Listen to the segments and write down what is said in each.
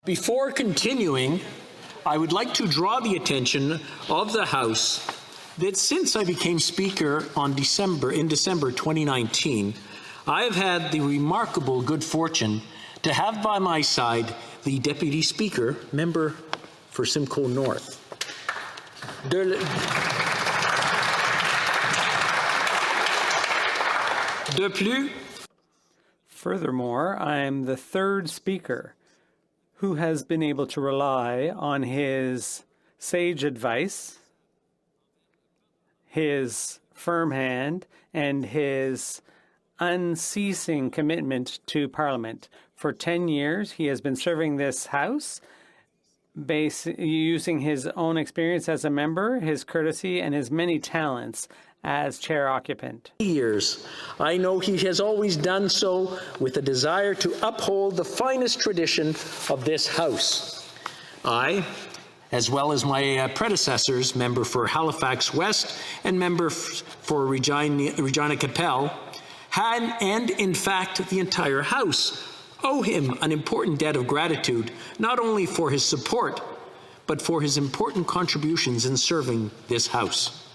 Before continuing, I would like to draw the attention of the House that since I became Speaker in December 2019, I have had the remarkable good fortune to have by my side the Deputy Speaker, member for Simcoe North. De plus, furthermore, I am the third Speaker who has been able to rely on his sage advice, his firm hand, and his unceasing commitment to Parliament. For 10 years, he has been serving this House, using his own experience as a member, his courtesy, and his many talents as Chair Occupant. Years, I know he has always done so with a desire to uphold the finest tradition of this House. I, as well as my predecessors, member for Halifax West and member for Regina Capel, and in fact the entire House, owe him an important debt of gratitude, not only for his support, but for his important contributions in serving this House.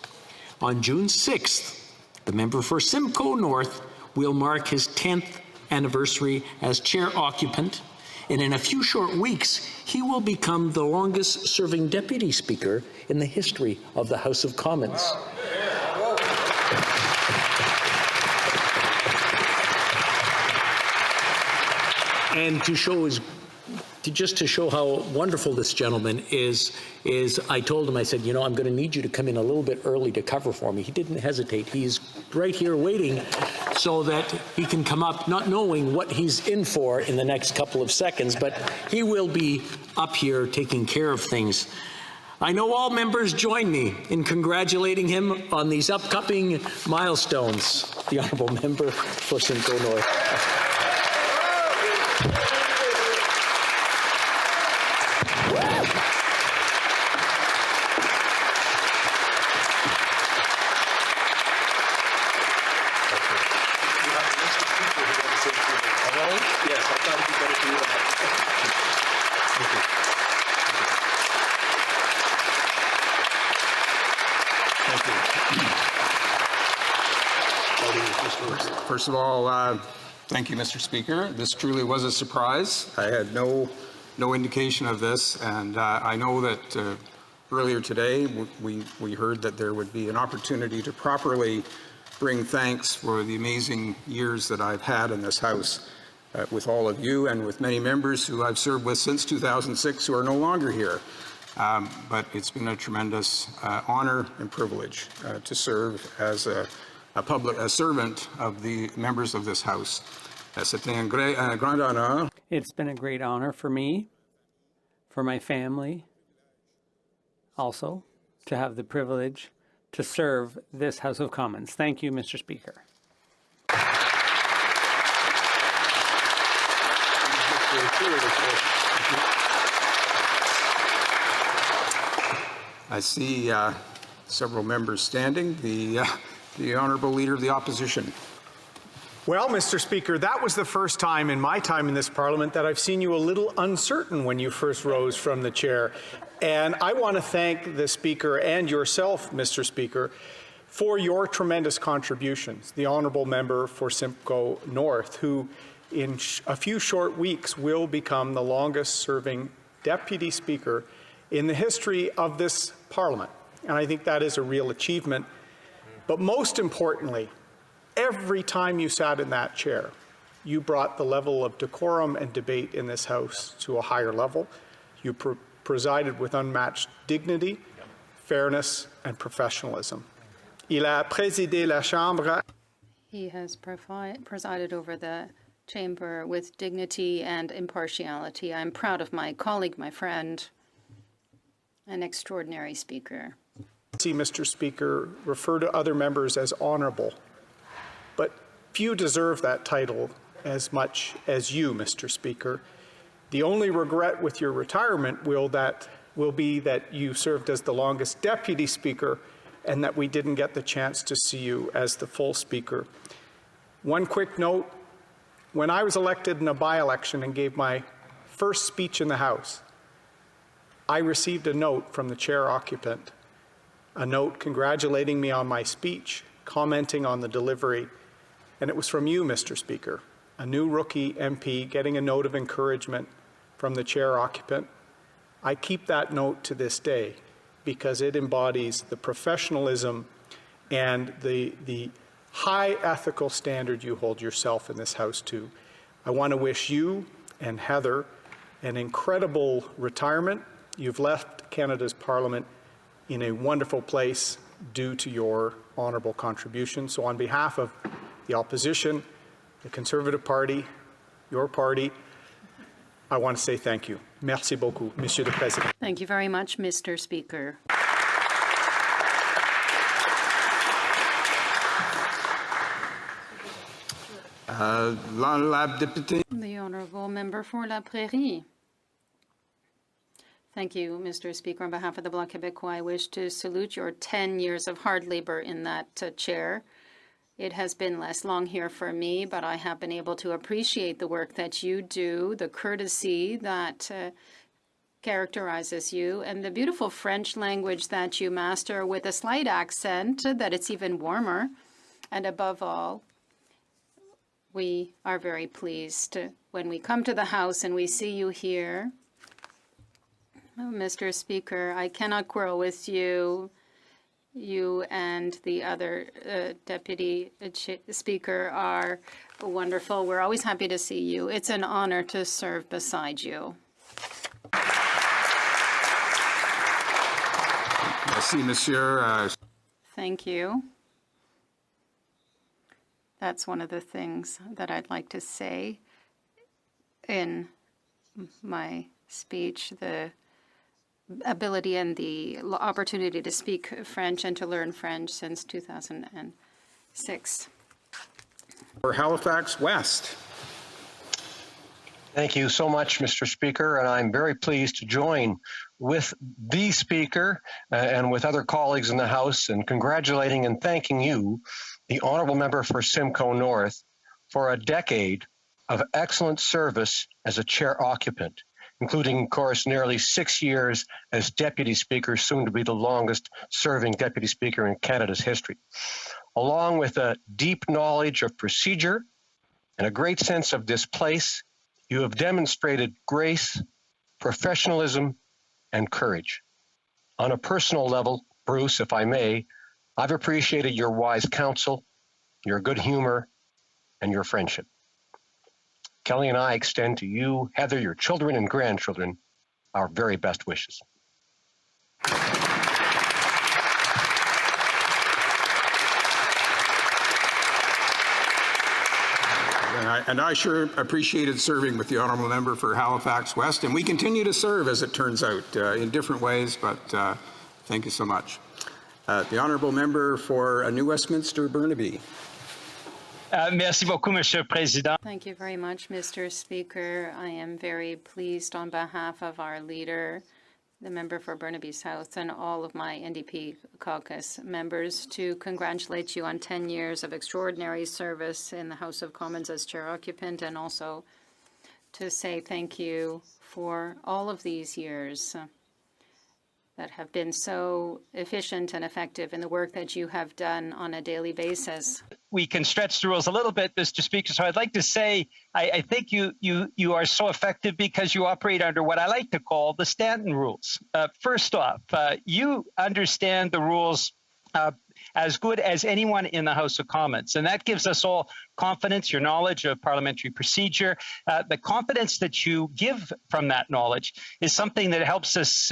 On June 6th, the member for Simcoe North will mark his 10th anniversary as Chair Occupant, and in a few short weeks, he will become the longest-serving Deputy Speaker in the history of the House of Commons. And just to show how wonderful this gentleman is I told him, I said, you know, I'm going to need you to come in a little bit early to cover for me. He didn't hesitate. He's right here waiting so that he can come up, not knowing what he's in for in the next couple of seconds, but he will be up here taking care of things. I know all members join me in congratulating him on these upcoming milestones. The Honourable Member for Simcoe North. First of all, thank you, Mr. Speaker. This truly was a surprise. I had no indication of this, and I know that earlier today we heard that there would be an opportunity to properly bring thanks for the amazing years that I've had in this House with all of you and with many members who I've served with since 2006 who are no longer here. But it's been a tremendous honor and privilege to serve as a servant of the members of this House. It's been a great honor for me, for my family, also to have the privilege to serve this House of Commons. Thank you, Mr. Speaker. I see several members standing. The Honourable Leader of the Opposition. Well, Mr. Speaker, that was the first time in my time in this Parliament that I've seen you a little uncertain when you first rose from the chair. And I want to thank the Speaker and yourself, Mr. Speaker, for your tremendous contributions. The Honourable Member for Simcoe North, who in a few short weeks will become the longest-serving Deputy Speaker in the history of this Parliament. And I think that is a real achievement. But most importantly, every time you sat in that chair, you brought the level of decorum and debate in this House to a higher level. You presided with unmatched dignity, fairness, and professionalism. Il a présidé la Chambre. He has presided over the chamber with dignity and impartiality. I'm proud of my colleague, my friend, an extraordinary speaker. See, Mr. Speaker, refer to other members as honourable, but few deserve that title as much as you, Mr. Speaker. The only regret with your retirement will be that you served as the longest Deputy Speaker and that we didn't get the chance to see you as the full Speaker. One quick note, when I was elected in a by-election and gave my first speech in the House, I received a note from the Chair Occupant, a note congratulating me on my speech, commenting on the delivery, and it was from you, Mr. Speaker, a new rookie MP getting a note of encouragement from the Chair Occupant. I keep that note to this day because it embodies the professionalism and the high ethical standard you hold yourself in this House to. I want to wish you and Heather an incredible retirement. You've left Canada's Parliament in a wonderful place due to your honourable contribution. So on behalf of the opposition, the Conservative Party, your party, I want to say thank you. Merci beaucoup, Monsieur le Président. Thank you very much, Mr. Speaker. The Honourable Member for La Prairie. Thank you, Mr. Speaker. On behalf of the Bloc Québécois, I wish to salute your 10 years of hard labour in that chair. It has been less long here for me, but I have been able to appreciate the work that you do, the courtesy that characterizes you, and the beautiful French language that you master with a slight accent that it's even warmer. And above all, we are very pleased when we come to the House and we see you here. Oh, Mr. Speaker, I cannot quarrel with you. You and the other Deputy Speaker are wonderful. We're always happy to see you. It's an honor to serve beside you. Merci, Monsieur. Thank you. That's one of the things that I'd like to say in my speech, the ability and the opportunity to speak French and to learn French since 2006. For Halifax West. Thank you so much, Mr. Speaker, and I'm very pleased to join with the Speaker and with other colleagues in the House in congratulating and thanking you, the Honourable Member for Simcoe North, for a decade of excellent service as a Chair Occupant, including, of course, nearly 6 years as Deputy Speaker, soon to be the longest serving Deputy Speaker in Canada's history. Along with a deep knowledge of procedure and a great sense of this place, you have demonstrated grace, professionalism, and courage. On a personal level, Bruce, if I may, I've appreciated your wise counsel, your good humor, and your friendship. Kelly and I extend to you, Heather, your children and grandchildren, our very best wishes. And I sure appreciated serving with the Honourable Member for Halifax West, and we continue to serve, as it turns out, in different ways, but thank you so much. The Honourable Member for New Westminster Burnaby. Merci beaucoup, Monsieur le Président. Thank you very much, Mr. Speaker. I am very pleased on behalf of our leader, the member for Burnaby South, and all of my NDP caucus members to congratulate you on 10 years of extraordinary service in the House of Commons as Chair Occupant, and also to say thank you for all of these years that have been so efficient and effective in the work that you have done on a daily basis. We can stretch the rules a little bit, Mr. Speaker, so I'd like to say I think you are so effective because you operate under what I like to call the Stanton rules. First off, you understand the rules as good as anyone in the House of Commons, and that gives us all confidence, your knowledge of parliamentary procedure. The confidence that you give from that knowledge is something that helps us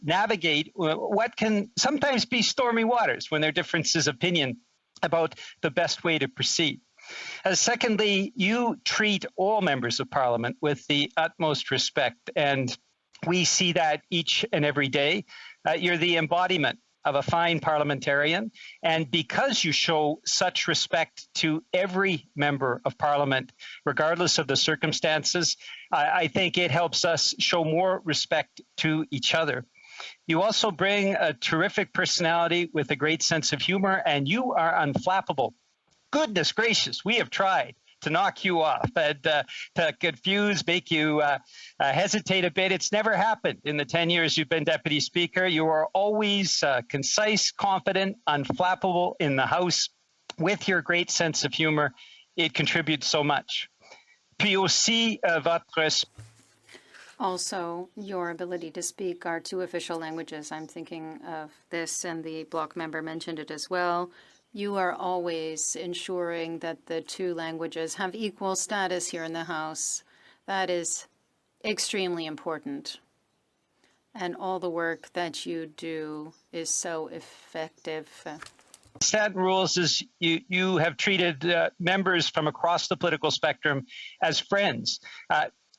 navigate what can sometimes be stormy waters when there are differences of opinion about the best way to proceed. Secondly, you treat all members of Parliament with the utmost respect, and we see that each and every day. You're the embodiment of a fine parliamentarian, and because you show such respect to every member of Parliament, regardless of the circumstances, I think it helps us show more respect to each other. You also bring a terrific personality with a great sense of humor, and you are unflappable. Goodness gracious, we have tried to knock you off and to confuse, make you hesitate a bit. It's never happened in the 10 years you've been Deputy Speaker. You are always concise, confident, unflappable in the House. With your great sense of humor, it contributes so much. Puis aussi, votre... Also, your ability to speak our two official languages. I'm thinking of this, and the bloc member mentioned it as well. You are always ensuring that the two languages have equal status here in the House. That is extremely important. And all the work that you do is so effective. Stanton rules is you have treated members from across the political spectrum as friends.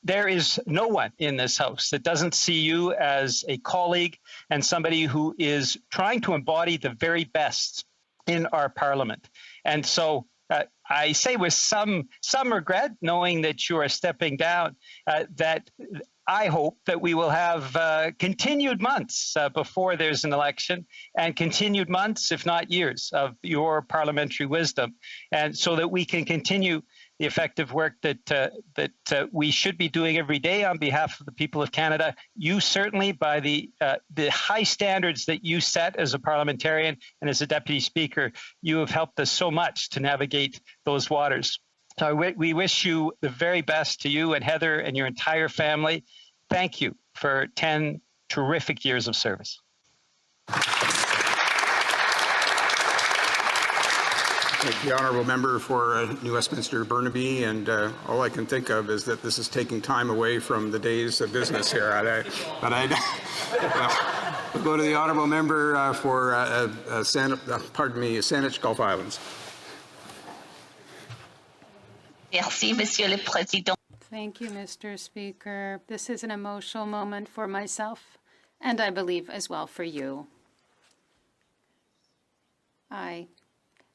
There is no one in this House that doesn't see you as a colleague and somebody who is trying to embody the very best in our Parliament. And so I say with some regret, knowing that you are stepping down, that I hope that we will have continued months before there's an election, and continued months, if not years, of your parliamentary wisdom, and so that we can continue the effective work that we should be doing every day on behalf of the people of Canada. You certainly, by the high standards that you set as a parliamentarian and as a Deputy Speaker, you have helped us so much to navigate those waters. So we wish you the very best, to you and Heather and your entire family. Thank you for 10 terrific years of service. Thank the honourable member for New Westminster Burnaby, and all I can think of is that this is taking time away from the days of business here. We'll go to the honourable member for Saanich Gulf Islands. Merci, Monsieur le Président. Thank you, Mr. Speaker. This is an emotional moment for myself, and I believe as well for you. I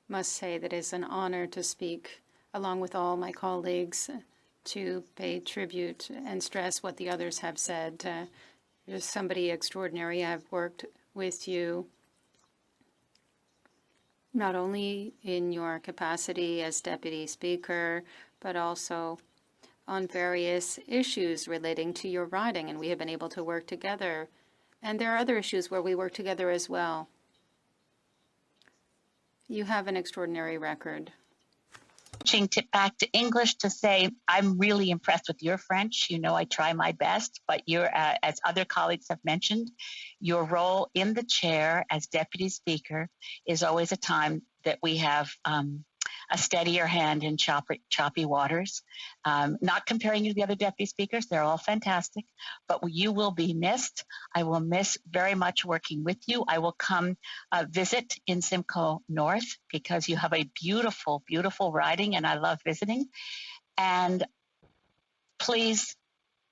must say that it is an honor to speak along with all my colleagues, to pay tribute and stress what the others have said. You're somebody extraordinary. I've worked with you not only in your capacity as Deputy Speaker, but also on various issues relating to your riding, and we have been able to work together. And there are other issues where we work together as well. You have an extraordinary record. Switching back to English to say, I'm really impressed with your French. You know, I try my best, but you're, as other colleagues have mentioned, your role in the chair as Deputy Speaker is always a time that we have a steadier hand in choppy waters. Not comparing you to the other Deputy Speakers, they're all fantastic, but you will be missed. I will miss very much working with you. I will come visit in Simcoe North because you have a beautiful, beautiful riding, and I love visiting. And please,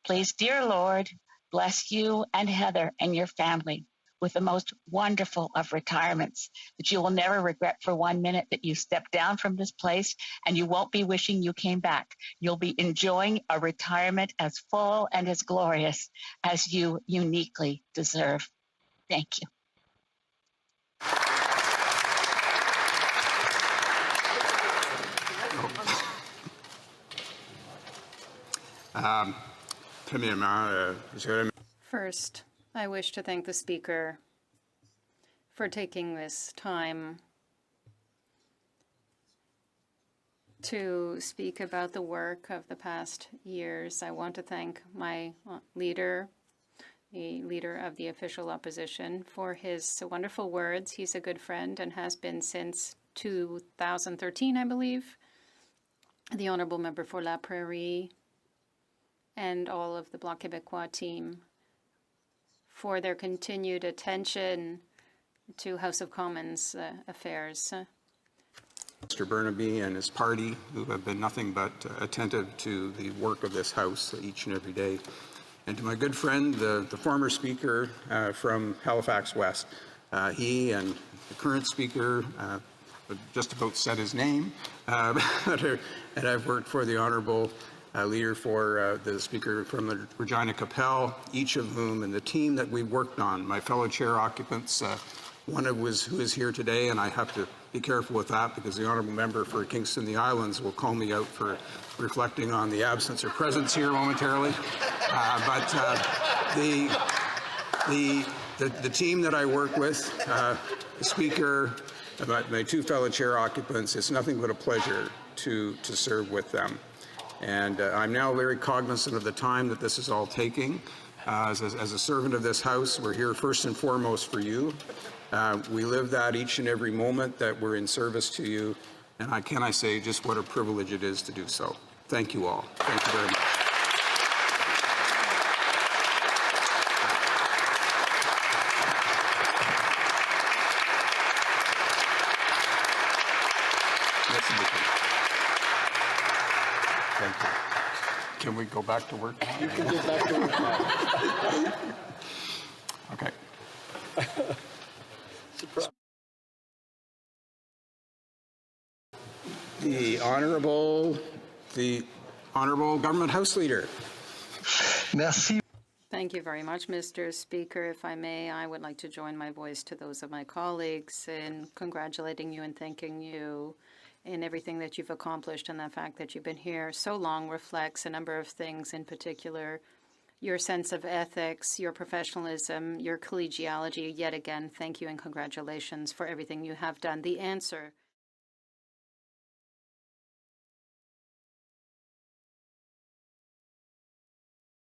please, dear Lord, bless you and Heather and your family with the most wonderful of retirements, that you will never regret for 1 minute that you stepped down from this place, and you won't be wishing you came back. You'll be enjoying a retirement as full and as glorious as you uniquely deserve. Thank you. First, I wish to thank the Speaker for taking this time to speak about the work of the past years. I want to thank my leader, the leader of the official opposition, for his wonderful words. He's a good friend and has been since 2013, I believe. The honourable member for La Prairie and all of the Bloc Québécois team for their continued attention to House of Commons affairs. Mr. Burnaby and his party, who have been nothing but attentive to the work of this House each and every day. And to my good friend, the former Speaker from Halifax West. He and the current Speaker just about said his name, and I've worked for the Honourable leader for the Speaker from the Regina Capel, each of whom, and the team that we worked on, my fellow chair occupants, one of who is here today, and I have to be careful with that because the honourable member for Kingston the Islands will call me out for reflecting on the absence or presence here momentarily. The team that I work with, the Speaker, my two fellow chair occupants, it's nothing but a pleasure to serve with them. And I'm now very cognizant of the time that this is all taking. As a servant of this House, we're here first and foremost for you. We live that each and every moment that we're in service to you. And I say just what a privilege it is to do so. Thank you all. Thank you very much. Thank you. Can we go back to work? You can go back to work now. Okay. The Honourable Government House Leader. Merci. Thank you very much, Mr. Speaker. If I may, I would like to join my voice to those of my colleagues in congratulating you and thanking you in everything that you've accomplished, and the fact that you've been here so long reflects a number of things, in particular your sense of ethics, your professionalism, your collegiality. Yet again, thank you and congratulations for everything you have done. The answer